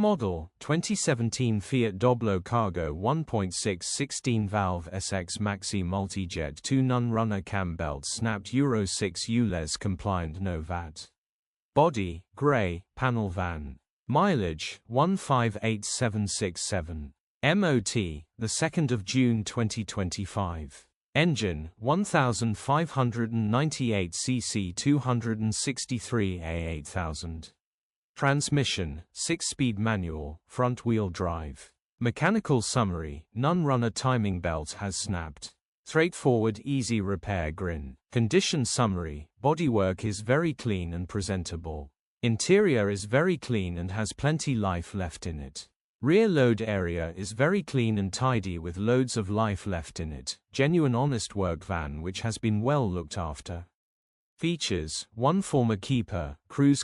Model, 2017 Fiat Doblo Cargo 1.6 16-valve Sx Maxi Multijet 2 non-runner cam belt snapped Euro 6 ULEZ compliant no VAT. Body, grey, panel van. Mileage, 158767. MOT, the 2nd of June 2025. Engine, 1598 cc 263 A8000. Transmission, 6-speed manual, front-wheel drive. Mechanical summary, non-runner timing belt has snapped. Straightforward easy repair grin. Condition summary, bodywork is very clean and presentable. Interior is very clean and has plenty life left in it. Rear load area is very clean and tidy with loads of life left in it. Genuine honest work van which has been well looked after. Features, 1 former keeper, cruise